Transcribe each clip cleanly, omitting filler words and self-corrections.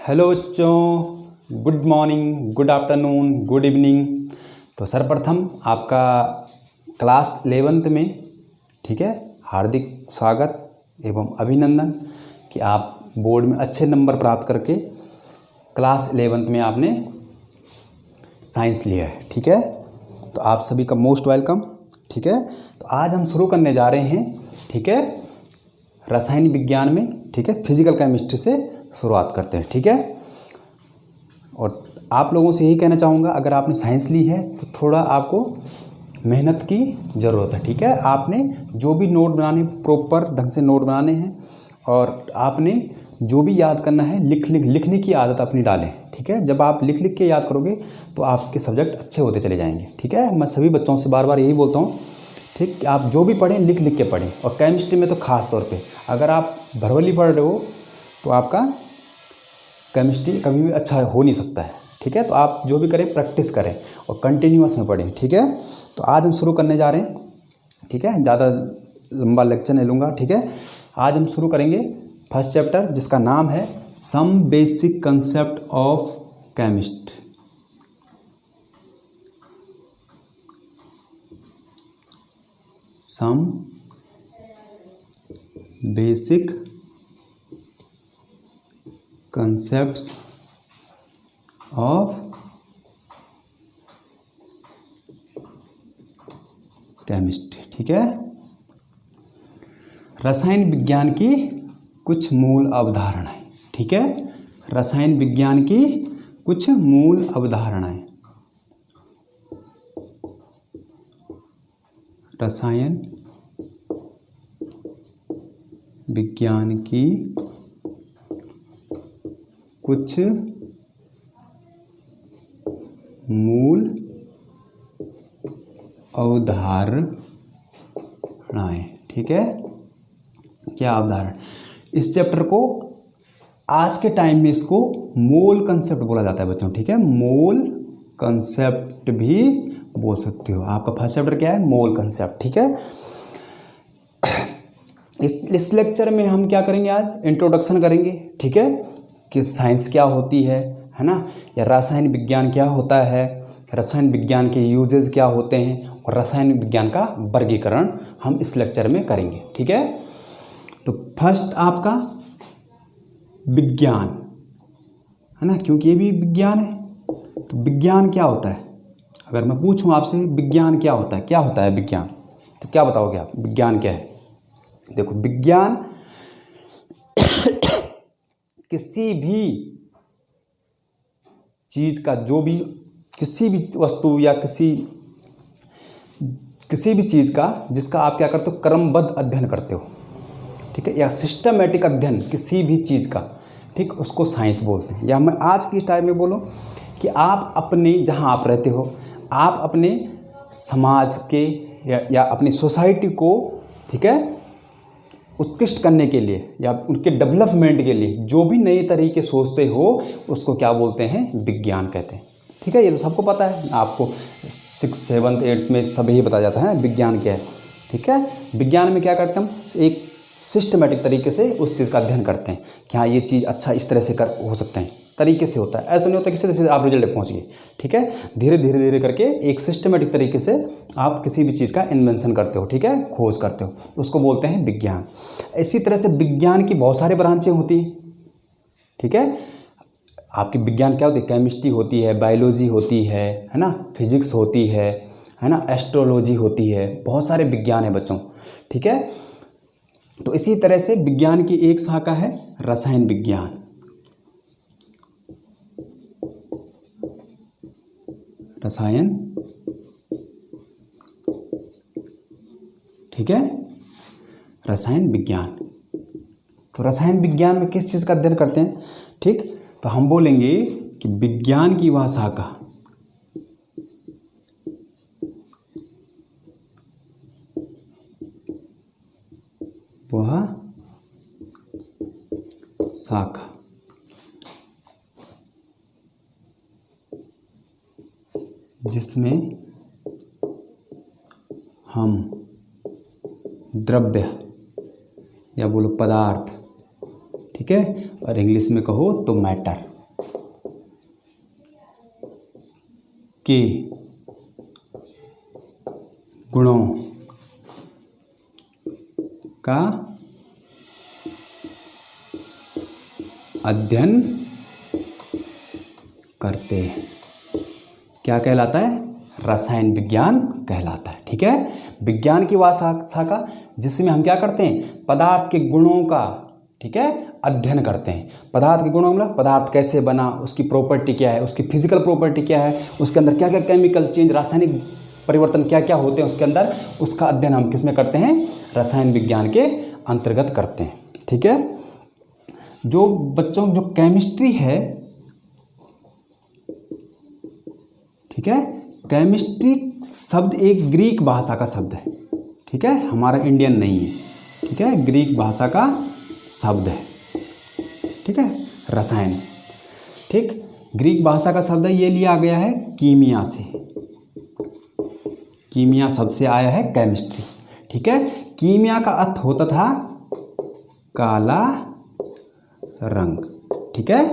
Hello बच्चों, good morning, good afternoon, good evening. तो सर्वप्रथम आपका क्लास 11th में ठीक है हार्दिक स्वागत एवं अभिनंदन कि आप बोर्ड में अच्छे नंबर प्राप्त करके क्लास 11th में आपने साइंस लिया है। ठीक है, तो आप सभी का मोस्ट वेलकम। ठीक है, तो आज हम शुरू करने जा रहे हैं ठीक है रसायन विज्ञान में। ठीक है, फिजिकल केमिस्ट्री से शुरुआत करते हैं। ठीक है, और आप लोगों से यही कहना चाहूँगा, अगर आपने साइंस ली है तो थोड़ा आपको मेहनत की ज़रूरत है। ठीक है, आपने जो भी नोट बनाने प्रॉपर ढंग से नोट बनाने हैं और आपने जो भी याद करना है लिखने की आदत अपनी डालें। ठीक है, जब आप लिख के याद करोगे तो आपके सब्जेक्ट अच्छे होते चले जाएंगे। ठीक है, मैं सभी बच्चों से बार बार यही बोलता हूँ, ठीक, आप जो भी पढ़ें लिख के पढ़ें। और केमिस्ट्री में तो ख़ास तौर पे अगर आप भरवली पढ़ रहे हो तो आपका केमिस्ट्री कभी भी अच्छा हो नहीं सकता है। ठीक है, तो आप जो भी करें प्रैक्टिस करें और कंटिन्यूअस में पढ़ें। ठीक है, तो आज हम शुरू करने जा रहे हैं। ठीक है, ज़्यादा लंबा लेक्चर नहीं लूँगा। ठीक है, आज हम शुरू करेंगे फर्स्ट चैप्टर जिसका नाम है some basic concept of chemistry. Some basic concepts of chemistry. ठीक है, रसायन विज्ञान की कुछ मूल अवधारणाएं। ठीक है, रसायन विज्ञान की कुछ मूल अवधारणाएं। रसायन विज्ञान की कुछ मूल अवधारणाएं। ठीक है, क्या अवधारणा? इस चैप्टर को आज के टाइम में इसको मोल कंसेप्ट बोला जाता है बच्चों। ठीक है, मोल कंसेप्ट भी बोल सकते हो। आपका फर्स्ट चैप्टर क्या है? मोल कंसेप्ट। ठीक है, इस लेक्चर में हम क्या करेंगे? आज इंट्रोडक्शन करेंगे। ठीक है, कि साइंस क्या होती है ना, या रसायन विज्ञान क्या होता है, रसायन विज्ञान के यूजेस क्या होते हैं, और रसायन विज्ञान का वर्गीकरण हम इस लेक्चर में करेंगे। ठीक है, तो फर्स्ट आपका विज्ञान है ना, क्योंकि ये भी विज्ञान है। तो विज्ञान क्या होता है? अगर मैं पूछूं आपसे विज्ञान क्या होता है, क्या होता है विज्ञान, तो क्या बताओगे आप? विज्ञान क्या है? देखो, विज्ञान किसी भी चीज़ का, जो भी किसी भी वस्तु या किसी भी चीज़ का जिसका आप क्या करते हो? क्रमबद्ध अध्ययन करते हो। ठीक है, या सिस्टमेटिक अध्ययन किसी भी चीज़ का, ठीक, उसको साइंस बोलते हैं। या मैं आज की टाइम में बोलूं कि आप अपने जहां आप रहते हो, आप अपने समाज के या अपनी सोसाइटी को, ठीक है, उत्कृष्ट करने के लिए या उनके डेवलपमेंट के लिए जो भी नए तरीके सोचते हो उसको क्या बोलते हैं? विज्ञान कहते हैं। ठीक है, ये तो सबको पता है, आपको 6th 7th 8th में सभी बताया जाता है विज्ञान क्या है। ठीक है, विज्ञान में क्या करते हैं हम? एक सिस्टमेटिक तरीके से उस चीज़ का अध्ययन करते हैं कि हाँ ये चीज़ अच्छा इस तरह से हो सकता है, तरीके से होता है। ऐसा नहीं होता कि सीधे आप रिजल्ट पे पहुँच गए। ठीक है, धीरे करके एक सिस्टमेटिक तरीके से आप किसी भी चीज़ का इन्वेंशन करते हो। ठीक है, खोज करते हो, उसको बोलते हैं विज्ञान। इसी तरह से विज्ञान की बहुत सारे ब्रांचें होती हैं। ठीक है, आपकी विज्ञान क्या होती है? केमिस्ट्री होती है, बायोलॉजी होती है ना, फिजिक्स होती है ना, एस्ट्रोलॉजी होती है, बहुत सारे विज्ञान है बच्चों। ठीक है, तो इसी तरह से विज्ञान की एक शाखा है रसायन विज्ञान। रसायन, ठीक है, रसायन विज्ञान। तो रसायन विज्ञान में किस चीज़ का अध्ययन करते हैं? ठीक, तो हम बोलेंगे कि विज्ञान की वह शाखा, जिसमें हम द्रव्य या बोलो पदार्थ, ठीक है, और इंग्लिश में कहो तो मैटर, के गुणों का अध्ययन करते हैं। क्या कहलाता है? रसायन विज्ञान कहलाता है। ठीक है, विज्ञान की वह शाखा जिसमें हम क्या करते हैं? पदार्थ के गुणों का, ठीक है, अध्ययन करते हैं। पदार्थ के गुणों मतलब पदार्थ कैसे बना, उसकी प्रॉपर्टी क्या है, उसकी फिजिकल प्रॉपर्टी क्या है, उसके अंदर क्या क्या केमिकल चेंज, रासायनिक परिवर्तन क्या क्या होते हैं उसके अंदर, उसका अध्ययन हम किस में करते हैं? रसायन विज्ञान के अंतर्गत करते हैं। ठीक है, जो बच्चों जो केमिस्ट्री है, ठीक है, केमिस्ट्री शब्द एक ग्रीक भाषा का शब्द है। ठीक है, हमारा इंडियन नहीं है। ठीक है, ग्रीक भाषा का शब्द है। ठीक है, रसायन, ठीक, ग्रीक भाषा का शब्द है। ये लिया गया है कीमिया से, कीमिया शब्द से आया है केमिस्ट्री। ठीक है, कीमिया का अर्थ होता था काला रंग। ठीक है,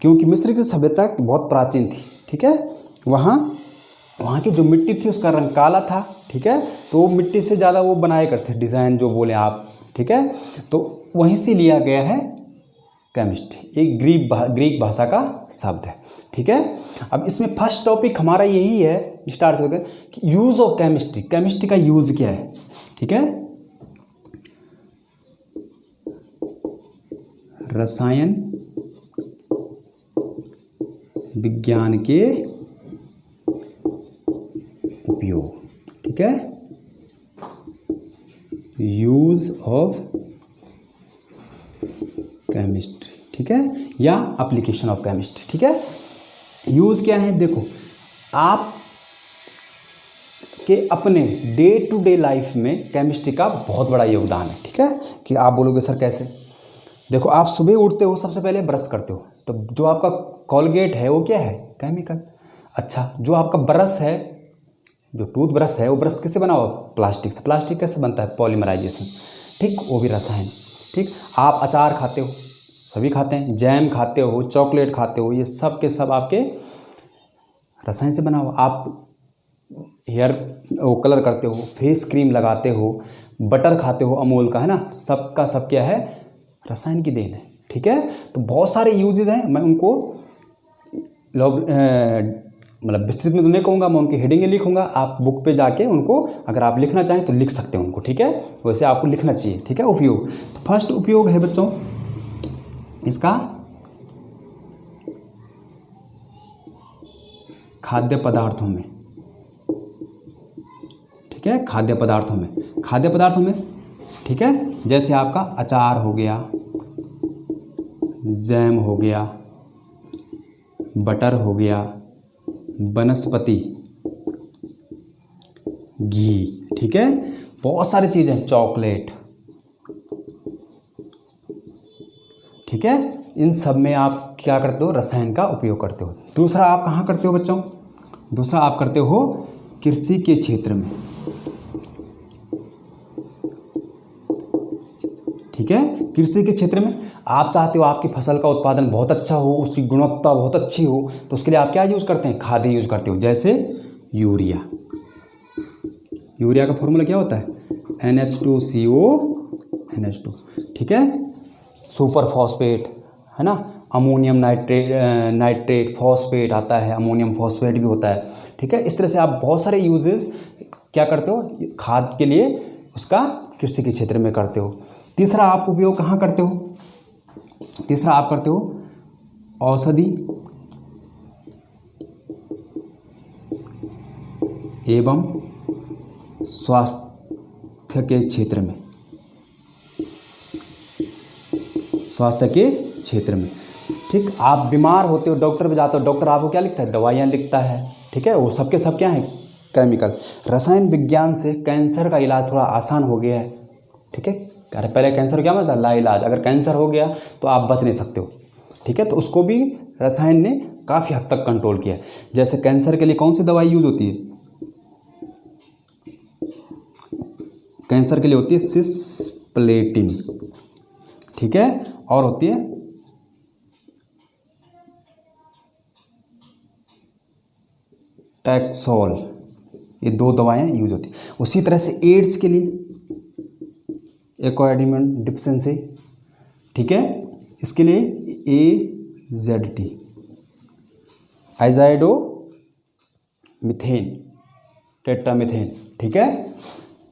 क्योंकि मिस्र की सभ्यता बहुत प्राचीन थी। ठीक है, वहाँ की जो मिट्टी थी उसका रंग काला था। ठीक है, तो मिट्टी से ज़्यादा वो बनाए करते डिज़ाइन जो बोले आप। ठीक है, तो वहीं से लिया गया है केमिस्ट्री, एक ग्रीक भाषा का शब्द है। ठीक है, अब इसमें फर्स्ट टॉपिक हमारा यही है स्टार्ट होकर कि यूज़ ऑफ केमिस्ट्री, केमिस्ट्री का यूज़ क्या है। ठीक है, रसायन विज्ञान के उपयोग। ठीक है, यूज ऑफ केमिस्ट्री। ठीक है, या एप्लीकेशन ऑफ केमिस्ट्री। ठीक है, यूज क्या है? देखो, आप के अपने डे टू डे लाइफ में केमिस्ट्री का बहुत बड़ा योगदान है। ठीक है, कि आप बोलोगे सर कैसे? देखो, आप सुबह उठते हो, सबसे पहले ब्रश करते हो, तो जो आपका कॉलगेट है वो क्या है? केमिकल। अच्छा, जो आपका ब्रश है, जो टूथ ब्रश है, वो ब्रश किससे बना हुआ? प्लास्टिक से। प्लास्टिक कैसे बनता है? पॉलीमराइजेशन। ठीक, वो भी रसायन। ठीक, आप अचार खाते हो, सभी खाते हैं, जैम खाते हो, चॉकलेट खाते हो, ये सब के सब आपके रसायन से बना हुआ। आप हेयर वो कलर करते हो, फेस क्रीम लगाते हो, बटर खाते हो अमूल का, है ना, सबका सब क्या है? रसायन की देन है। ठीक है, तो बहुत सारे यूजेस हैं, मैं उनको मतलब विस्तृत में तो नहीं कहूँगा, मैं उनकी हेडिंग लिखूँगा। आप बुक पे जाके उनको अगर आप लिखना चाहें तो लिख सकते हैं उनको। ठीक है, वैसे आपको लिखना चाहिए। ठीक है, उपयोग, तो फर्स्ट उपयोग है बच्चों इसका खाद्य पदार्थों में। ठीक है, खाद्य पदार्थों में, खाद्य पदार्थों में। ठीक है, जैसे आपका अचार हो गया, जैम हो गया, बटर हो गया, वनस्पति घी। ठीक है, बहुत सारी चीज़ें, चॉकलेट। ठीक है, इन सब में आप क्या करते हो? रसायन का उपयोग करते हो। दूसरा आप कहाँ करते हो बच्चों? दूसरा आप करते हो कृषि के क्षेत्र में। ठीक है, कृषि के क्षेत्र में आप चाहते हो आपकी फसल का उत्पादन बहुत अच्छा हो, उसकी गुणवत्ता बहुत अच्छी हो, तो उसके लिए आप क्या यूज़ करते हैं? खाद यूज़ करते हो, जैसे यूरिया। यूरिया का फॉर्मूला क्या होता है? NH2CO NH2। ठीक है, सुपर फॉस्फेट, है ना, अमोनियम नाइट्रेट फॉस्फेट आता है, अमोनियम फॉस्फेट भी होता है। ठीक है, इस तरह से आप बहुत सारे यूजेस क्या करते हो खाद के लिए, उसका कृषि के क्षेत्र में करते हो। तीसरा आप उपयोग कहाँ करते हो? तीसरा आप करते हो औषधि एवं स्वास्थ्य के क्षेत्र में। स्वास्थ्य के क्षेत्र में, ठीक, आप बीमार होते हो, डॉक्टर पे जाते हो, डॉक्टर आपको क्या लिखता है? दवाइयाँ लिखता है। ठीक है, वो सबके सब क्या है? केमिकल। रसायन विज्ञान से कैंसर का इलाज थोड़ा आसान हो गया है। ठीक है, अरे पहले कैंसर क्या मतलब लाइलाज, अगर कैंसर हो गया तो आप बच नहीं सकते हो। ठीक है, तो उसको भी रसायन ने काफ़ी हद तक कंट्रोल किया है। जैसे कैंसर के लिए कौन सी दवाई यूज होती है? कैंसर के लिए होती है सिस्प्लेटिन। ठीक है, और होती है टैक्सोल, ये 2 दवाएं यूज होती हैं। उसी तरह से एड्स के लिए एक्वाइडिमेंट डिफिशिएंसी, ठीक है, इसके लिए AZT, आइजाइडो मिथेन टेट्रामिथेन, ठीक है,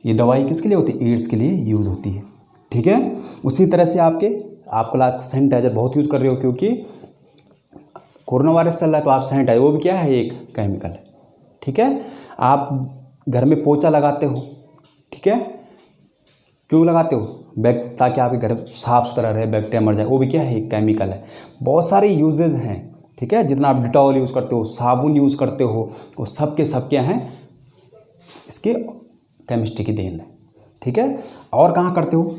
ये दवाई किसके लिए होती है? एड्स के लिए यूज़ होती है, ठीक है। उसी तरह से आपको लास्ट सैनिटाइजर बहुत यूज़ कर रहे हो, क्योंकि कोरोना वायरस चल रहा है, तो आप सैनिटाइजर, वो भी क्या है? एक केमिकल है, ठीक है। आप घर में पोछा लगाते हो, ठीक है, क्यों लगाते हो? ताकि आपके घर साफ़ सुथरा रहे, बैक्टीरिया मर जाए, वो भी क्या है? एक केमिकल है। बहुत सारे यूजेज हैं, ठीक है। जितना आप डिटॉल यूज़ करते हो, साबुन यूज़ करते हो, वो सब के सब क्या हैं? इसके केमिस्ट्री की देन है, ठीक है। और कहाँ करते हो?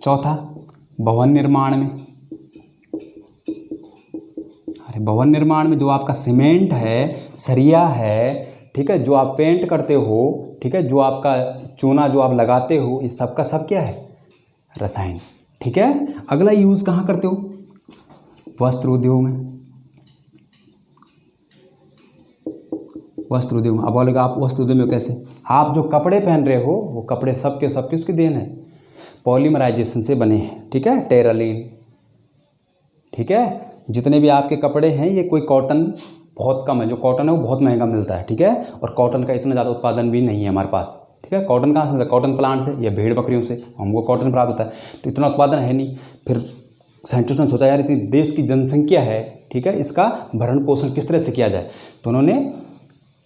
चौथा, भवन निर्माण में। अरे भवन निर्माण में जो आपका सीमेंट है, सरिया है, ठीक है, जो आप पेंट करते हो, ठीक है, जो आपका चूना जो आप लगाते हो, ये सब का सब क्या है? रसायन, ठीक है। अगला यूज़ कहाँ करते हो? वस्त्र उद्योग में। वस्त्र उद्योग में, अब बोलेगा आप वस्त्र उद्योग में कैसे? आप जो कपड़े पहन रहे हो, वो कपड़े सब के सब किसकी देन है? पॉलीमराइजेशन से बने हैं, ठीक है, टेरालिन, ठीक है। जितने भी आपके कपड़े हैं, ये कोई कॉटन बहुत कम है, जो कॉटन है वो बहुत महंगा मिलता है, ठीक है, और कॉटन का इतना ज़्यादा उत्पादन भी नहीं है हमारे पास, ठीक है। कॉटन कहाँ से मिलता है? कॉटन प्लांट से या भेड़ बकरियों से हमको कॉटन प्राप्त होता है, तो इतना उत्पादन है नहीं। फिर साइंटिस्टों ने सोचा यार इतनी देश की जनसंख्या है, ठीक है, इसका भरण पोषण किस तरह से किया जाए, तो उन्होंने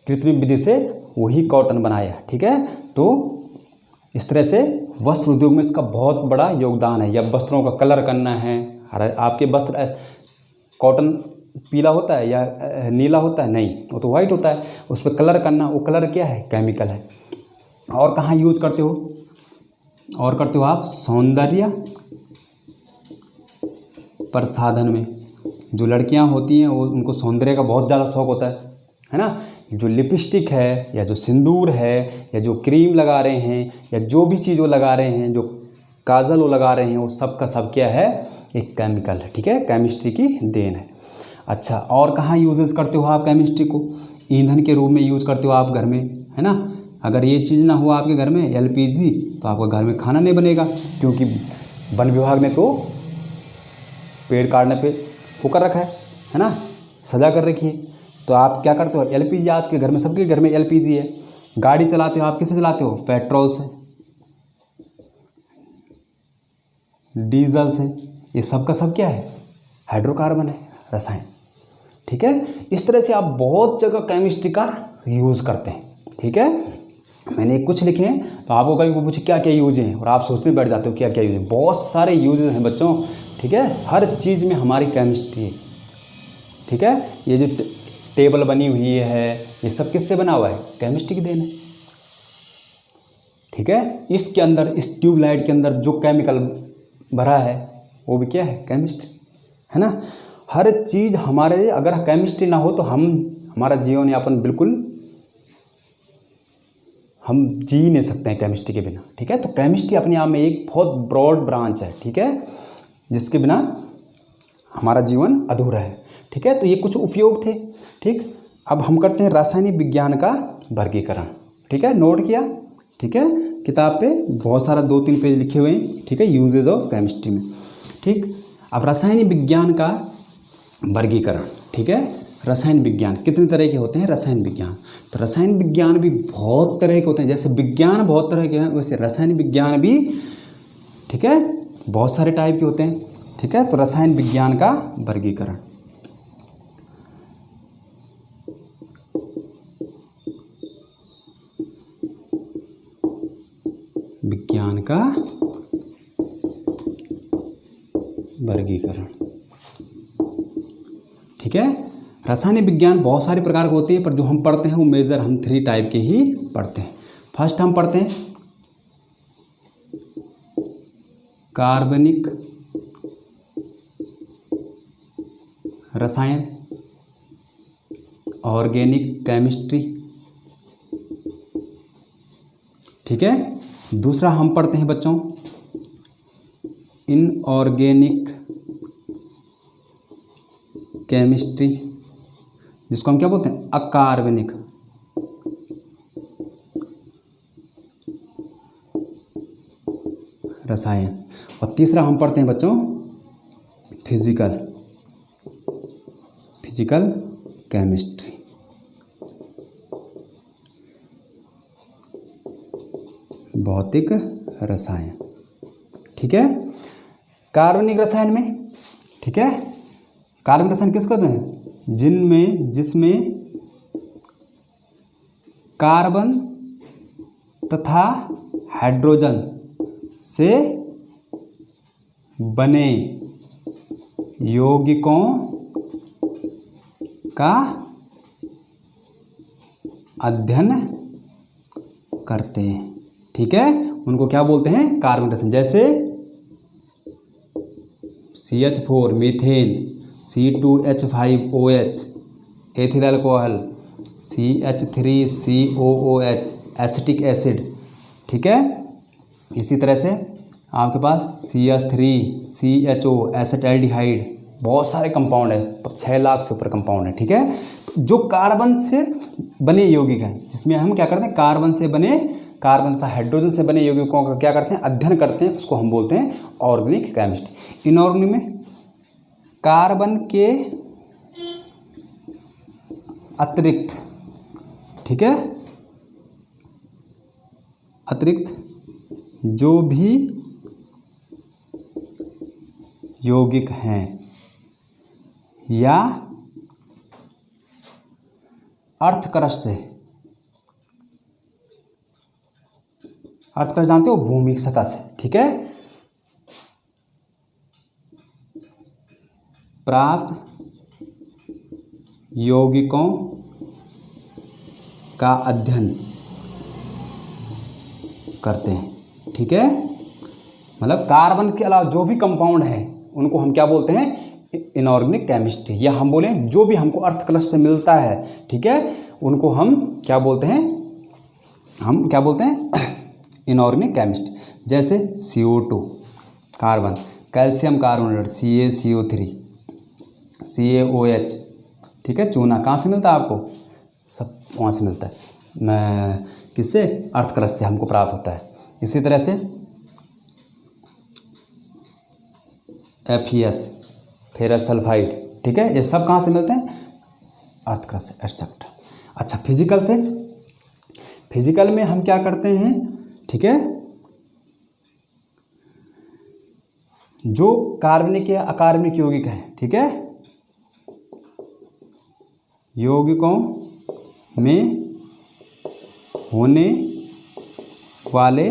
कृत्रिम विधि से वही कॉटन बनाया, ठीक है। तो इस तरह से वस्त्र उद्योग में इसका बहुत बड़ा योगदान है। या वस्त्रों का कलर करना है, आपके वस्त्र कॉटन पीला होता है या नीला होता है? नहीं, वो तो वाइट होता है। उस पर कलर करना, वो कलर क्या है? केमिकल है। और कहाँ यूज करते हो? और करते हो आप सौंदर्य प्रसाधन में। जो लड़कियां होती हैं, वो उनको सौंदर्य का बहुत ज़्यादा शौक होता है ना। जो लिपस्टिक है, या जो सिंदूर है, या जो क्रीम लगा रहे हैं, या जो भी चीज़ वो लगा रहे हैं, जो काजल वो लगा रहे हैं, वो सब का सब क्या है? एक केमिकल है, ठीक है, केमिस्ट्री की देन है। अच्छा, और कहाँ यूजेस करते हो आप केमिस्ट्री को? ईंधन के रूप में यूज़ करते हो आप घर में, है ना। अगर ये चीज़ ना हो आपके घर में, LPG, तो आपका घर में खाना नहीं बनेगा, क्योंकि वन विभाग ने तो पेड़ काटने पे वो कर रखा है ना, सजा कर रखी है। तो आप क्या करते हो? LPG, आज के घर में, सबके घर में LPG है। गाड़ी चलाते हो आप, किससे चलाते हो? पेट्रोल से, डीजल से। ये सब का सब क्या है? हाइड्रोकार्बन है, रसायन, ठीक है। इस तरह से आप बहुत जगह केमिस्ट्री का यूज़ करते हैं, ठीक है। मैंने कुछ लिखे हैं, तो आपको कभी पूछे क्या क्या यूज हैं, और आप सोचने बैठ जाते हो क्या क्या यूज है। बहुत सारे यूजेस हैं बच्चों, ठीक है। हर चीज़ में हमारी केमिस्ट्री है, ठीक है। ये जो टेबल बनी हुई है, ये सब किससे बना हुआ है? केमिस्ट्री की देन है, ठीक है। इसके अंदर, इस ट्यूबलाइट के अंदर जो केमिकल भरा है, वो भी क्या है? केमिस्ट्री, है ना। हर चीज़ हमारे, अगर केमिस्ट्री ना हो तो हमारा जीवन यापन बिल्कुल हम जी नहीं सकते हैं केमिस्ट्री के बिना, ठीक है। तो केमिस्ट्री अपने आप में एक बहुत ब्रॉड ब्रांच है, ठीक है, जिसके बिना हमारा जीवन अधूरा है, ठीक है। तो ये कुछ उपयोग थे, ठीक। अब हम करते हैं रासायनिक विज्ञान का वर्गीकरण, ठीक है, नोट किया, ठीक है। किताब पे बहुत सारा 2-3 पेज लिखे हुए हैं, ठीक है, यूजेज ऑफ केमिस्ट्री में, ठीक। अब रासायनिक विज्ञान का वर्गीकरण, ठीक है। रसायन विज्ञान कितने तरह के होते हैं? रसायन विज्ञान, तो रसायन विज्ञान भी बहुत तरह के होते हैं। जैसे विज्ञान बहुत तरह के हैं, वैसे रसायन विज्ञान भी, ठीक है, बहुत सारे टाइप के होते हैं, ठीक है। तो रसायन विज्ञान का वर्गीकरण, विज्ञान का वर्गीकरण, ठीक है। रासायनिक विज्ञान बहुत सारे प्रकार के होते हैं, पर जो हम पढ़ते हैं वो मेजर हम 3 टाइप के ही पढ़ते हैं। फर्स्ट हम पढ़ते हैं कार्बनिक रसायन, ऑर्गेनिक केमिस्ट्री, ठीक है। दूसरा हम पढ़ते हैं बच्चों इनऑर्गेनिक केमिस्ट्री, जिसको हम क्या बोलते हैं, अकार्बनिक रसायन। और तीसरा हम पढ़ते हैं बच्चों फिजिकल केमिस्ट्री। भौतिक रसायन, ठीक है। कार्बनिक रसायन में, ठीक है, कार्बनिक रसायन किसको कहते हैं, जिसमें कार्बन तथा हाइड्रोजन से बने यौगिकों का अध्ययन करते हैं, ठीक है। उनको क्या बोलते हैं, कार्बनिक रसायन। जैसे CH4 methane, C2H5OH ethyl alcohol, CH3COOH acetic acid, ठीक है। इसी तरह से आपके पास CH3CHO एसिटाल्डिहाइड, बहुत सारे कंपाउंड है, 6 लाख से ऊपर कंपाउंड है, ठीक है। तो जो कार्बन से बने यौगिक हैं, जिसमें हम क्या करते हैं, कार्बन तथा हाइड्रोजन से बने यौगिकों का क्या करते हैं, अध्ययन करते हैं, उसको हम बोलते हैं ऑर्गेनिक केमिस्ट्री। इनऑर्गेनिक में कार्बन के अतिरिक्त, ठीक है, अतिरिक्त जो भी यौगिक हैं या अर्थक्रश जानते हो, भूमि की सतह से, ठीक है, प्राप्त यौगिकों का अध्ययन करते हैं, ठीक है। मतलब कार्बन के अलावा जो भी कंपाउंड है उनको हम क्या बोलते हैं, इनऑर्गेनिक केमिस्ट्री। या हम बोलें जो भी हमको अर्थकलश से मिलता है, ठीक है, उनको हम क्या बोलते हैं, इनऑर्गेनिक केमिस्ट्री। जैसे CO2 carbon, calcium carbonate CaCO3, CaOH, ठीक है। चूना कहाँ से मिलता है आपको, सब वहाँ से मिलता है, किससे, अर्थकलश से हमको प्राप्त होता है। इसी तरह से FeS फेरस सल्फाइड, ठीक है, ये सब कहाँ से मिलते हैं, अर्थकलश से, एक्सेट्रा। अच्छा, फिजिकल में हम क्या करते हैं, ठीक है, जो कार्बनिक या अकार्बनिक यौगिक हैं, ठीक है, यौगिकों में होने वाले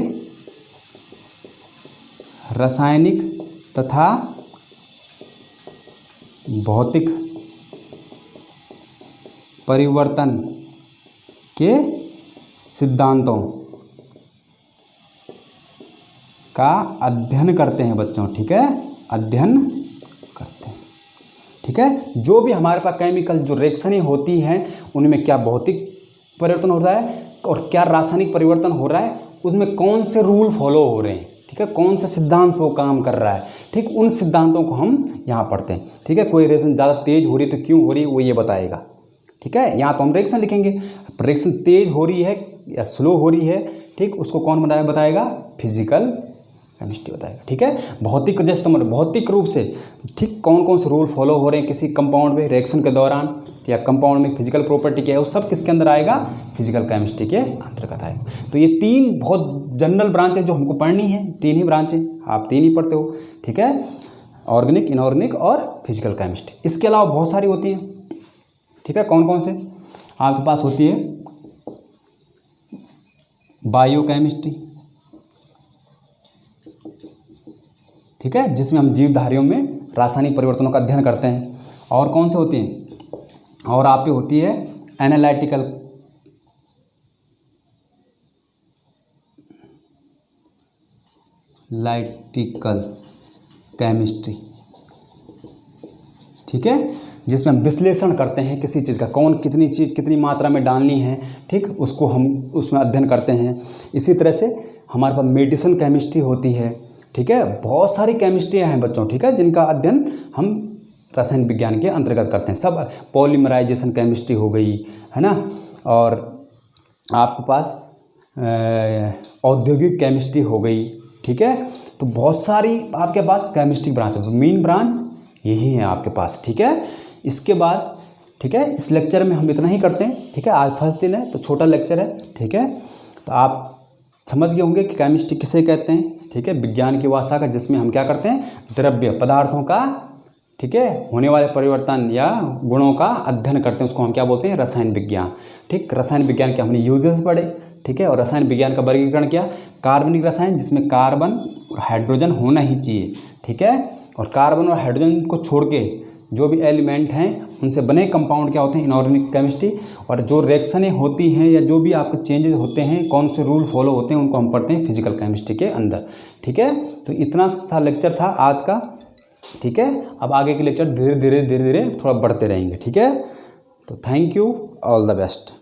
रासायनिक तथा भौतिक परिवर्तन के सिद्धांतों का अध्ययन करते हैं बच्चों, ठीक है, अध्ययन करते हैं, ठीक है। जो भी हमारे पास केमिकल जो रिएक्शनें होती हैं उनमें क्या भौतिक परिवर्तन हो रहा है और क्या रासायनिक परिवर्तन हो रहा है, उसमें कौन से रूल फॉलो हो रहे हैं, ठीक है, कौन से सिद्धांत वो काम कर रहा है, ठीक, उन सिद्धांतों को हम यहाँ पढ़ते हैं, ठीक है। कोई रिएक्शन ज़्यादा तेज हो रही है तो क्यों हो रही है वो ये बताएगा, ठीक है। यहाँ तो हम रिएक्शन लिखेंगे, रिएक्शन तेज हो रही है या स्लो हो रही है, ठीक, उसको कौन बताएगा, फिजिकल केमिस्ट्री बताएगा, ठीक है। भौतिक जैसे तुम भौतिक रूप से, ठीक, कौन कौन से रूल फॉलो हो रहे हैं किसी कंपाउंड में रिएक्शन के दौरान, या कंपाउंड में फिजिकल प्रॉपर्टी क्या है, वो सब किसके अंदर आएगा, फिजिकल केमिस्ट्री के अंतर्गत आएगा। तो ये 3 बहुत जनरल ब्रांच है जो हमको पढ़नी है, 3 ही ब्रांच है, आप 3 ही पढ़ते हो, ठीक है, ऑर्गेनिक, इनऑर्गेनिक और फिजिकल केमिस्ट्री। इसके अलावा बहुत सारी होती हैं, ठीक है। कौन कौन से आपके पास होती है, बायोकेमिस्ट्री, ठीक है, जिसमें हम जीवधारियों में रासायनिक परिवर्तनों का अध्ययन करते हैं। और कौन से होती हैं, और आप पे होती है एनालिटिकल केमिस्ट्री, ठीक है, जिसमें हम विश्लेषण करते हैं किसी चीज़ का, कौन कितनी चीज़ कितनी मात्रा में डालनी है, ठीक, उसको हम उसमें अध्ययन करते हैं। इसी तरह से हमारे पास मेडिसिन केमिस्ट्री होती है, ठीक है। बहुत सारी केमिस्ट्रियाँ हैं बच्चों, ठीक है, जिनका अध्ययन हम रसायन विज्ञान के अंतर्गत करते हैं। सब पॉलीमराइजेशन केमिस्ट्री हो गई, है ना, और आपके पास औद्योगिक केमिस्ट्री हो गई, ठीक है। तो बहुत सारी आपके पास केमिस्ट्री ब्रांच है, मेन ब्रांच यही है आपके पास, ठीक है। इसके बाद, ठीक है, इस लेक्चर में हम इतना ही करते हैं, ठीक है। आज फर्स्ट दिन है तो छोटा लेक्चर है, ठीक है। तो आप समझ गए होंगे कि केमिस्ट्री किसे कहते हैं, ठीक है, विज्ञान की भाषा का, जिसमें हम क्या करते हैं, द्रव्य पदार्थों का, ठीक है, होने वाले परिवर्तन या गुणों का अध्ययन करते हैं, उसको हम क्या बोलते हैं, रसायन विज्ञान, ठीक। रसायन विज्ञान के हमने यूजेस पढ़े, ठीक है, और रसायन विज्ञान का वर्गीकरण किया, कार्बनिक रसायन जिसमें कार्बन और हाइड्रोजन होना ही चाहिए, ठीक है, और कार्बन और हाइड्रोजन को छोड़ के जो भी एलिमेंट हैं उनसे बने कंपाउंड क्या होते हैं, इनऑर्गेनिक केमिस्ट्री, और जो रिएक्शनें होती हैं या जो भी आपके चेंजेस होते हैं, कौन से रूल फॉलो होते हैं, उनको हम पढ़ते हैं फिजिकल केमिस्ट्री के अंदर, ठीक है। तो इतना सा लेक्चर था आज का, ठीक है। अब आगे के लेक्चर धीरे धीरे थोड़ा बढ़ते रहेंगे, ठीक है। तो thank you, all the best.